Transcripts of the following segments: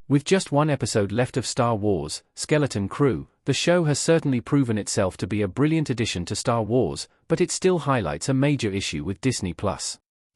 With just one episode left of Star Wars, Skeleton Crew, the show has certainly proven itself to be a brilliant addition to Star Wars, but it still highlights a major issue with Disney+.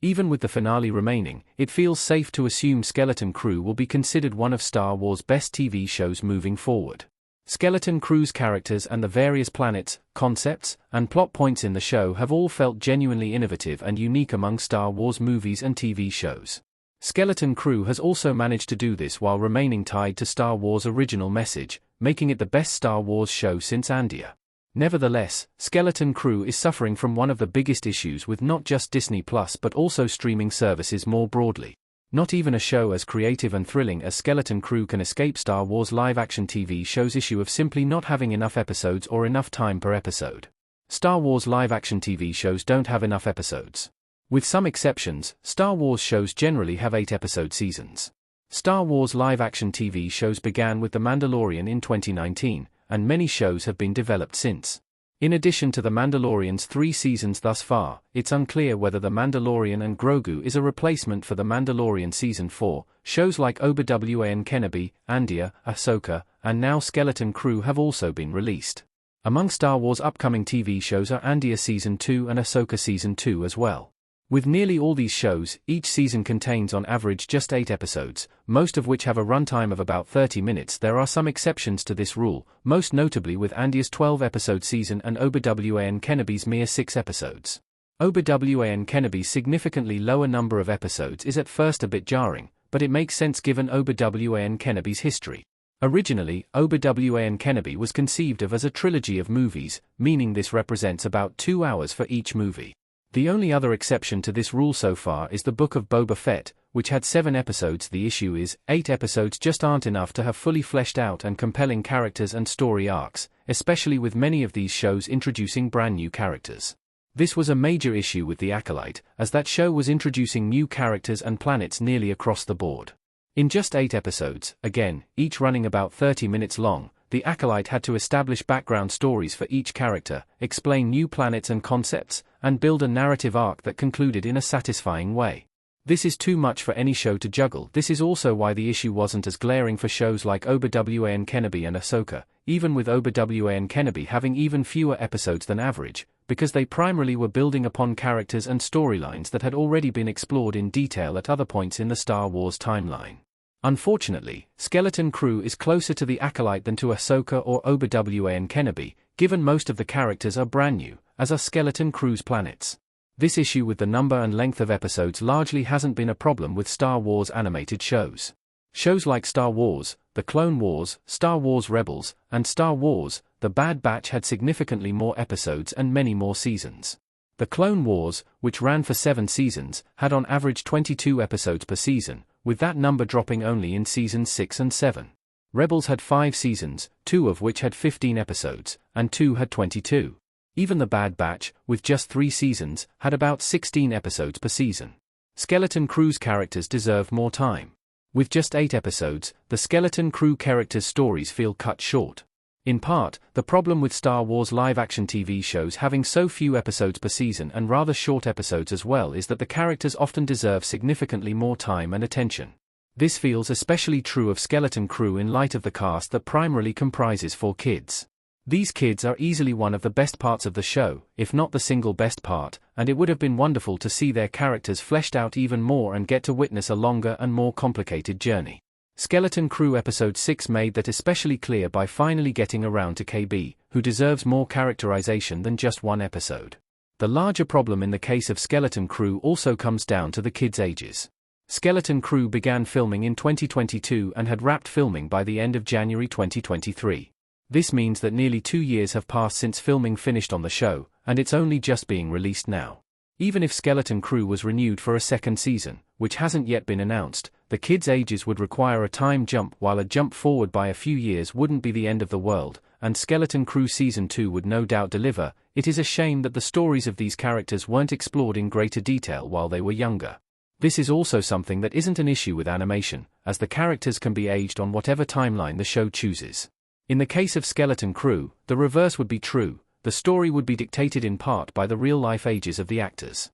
Even with the finale remaining, it feels safe to assume Skeleton Crew will be considered one of Star Wars' best TV shows moving forward. Skeleton Crew's characters and the various planets, concepts, and plot points in the show have all felt genuinely innovative and unique among Star Wars movies and TV shows. Skeleton Crew has also managed to do this while remaining tied to Star Wars' original message, making it the best Star Wars show since Andor. Nevertheless, Skeleton Crew is suffering from one of the biggest issues with not just Disney+ but also streaming services more broadly. Not even a show as creative and thrilling as Skeleton Crew can escape Star Wars live-action TV show's issue of simply not having enough episodes or enough time per episode. Star Wars live-action TV shows don't have enough episodes. With some exceptions, Star Wars shows generally have 8-episode seasons. Star Wars live-action TV shows began with The Mandalorian in 2019, and many shows have been developed since. In addition to The Mandalorian's 3 seasons thus far, it's unclear whether The Mandalorian and Grogu is a replacement for The Mandalorian Season 4. Shows like Obi-Wan Kenobi, Andor, Ahsoka, and now Skeleton Crew have also been released. Among Star Wars' upcoming TV shows are Andor Season 2 and Ahsoka Season 2 as well. With nearly all these shows, each season contains on average just 8 episodes, most of which have a runtime of about 30 minutes. There are some exceptions to this rule, most notably with Andor's 12-episode season and Obi-Wan Kenobi's mere 6 episodes. Obi-Wan Kenobi's significantly lower number of episodes is at first a bit jarring, but it makes sense given Obi-Wan Kenobi's history. Originally, Obi-Wan Kenobi was conceived of as a trilogy of movies, meaning this represents about 2 hours for each movie. The only other exception to this rule so far is the Book of Boba Fett, which had 7 episodes. The issue is, 8 episodes just aren't enough to have fully fleshed out and compelling characters and story arcs, especially with many of these shows introducing brand new characters. This was a major issue with The Acolyte, as that show was introducing new characters and planets nearly across the board. In just 8 episodes, again, each running about 30 minutes long, The Acolyte had to establish background stories for each character, explain new planets and concepts, and build a narrative arc that concluded in a satisfying way. This is too much for any show to juggle. This is also why the issue wasn't as glaring for shows like Obi-Wan Kenobi and Ahsoka, even with Obi-Wan Kenobi having even fewer episodes than average, because they primarily were building upon characters and storylines that had already been explored in detail at other points in the Star Wars timeline. Unfortunately, Skeleton Crew is closer to The Acolyte than to Ahsoka or Obi-Wan Kenobi, given most of the characters are brand new, as are Skeleton Crew's planets. This issue with the number and length of episodes largely hasn't been a problem with Star Wars animated shows. Shows like Star Wars, The Clone Wars, Star Wars Rebels, and Star Wars, The Bad Batch had significantly more episodes and many more seasons. The Clone Wars, which ran for 7 seasons, had on average 22 episodes per season, with that number dropping only in seasons 6 and 7. Rebels had 5 seasons, 2 of which had 15 episodes, and 2 had 22. Even The Bad Batch, with just 3 seasons, had about 16 episodes per season. Skeleton Crew's characters deserve more time. With just 8 episodes, the Skeleton Crew characters' stories feel cut short. In part, the problem with Star Wars live-action TV shows having so few episodes per season and rather short episodes as well is that the characters often deserve significantly more time and attention. This feels especially true of Skeleton Crew in light of the cast that primarily comprises 4 kids. These kids are easily one of the best parts of the show, if not the single best part, and it would have been wonderful to see their characters fleshed out even more and get to witness a longer and more complicated journey. Skeleton Crew Episode 6 made that especially clear by finally getting around to KB, who deserves more characterization than just 1 episode. The larger problem in the case of Skeleton Crew also comes down to the kids' ages. Skeleton Crew began filming in 2022 and had wrapped filming by the end of January 2023. This means that nearly 2 years have passed since filming finished on the show, and it's only just being released now. Even if Skeleton Crew was renewed for a 2nd season, which hasn't yet been announced, the kids' ages would require a time jump, while a jump forward by a few years wouldn't be the end of the world, and Skeleton Crew Season 2 would no doubt deliver. It is a shame that the stories of these characters weren't explored in greater detail while they were younger. This is also something that isn't an issue with animation, as the characters can be aged on whatever timeline the show chooses. In the case of Skeleton Crew, the reverse would be true. The story would be dictated in part by the real-life ages of the actors.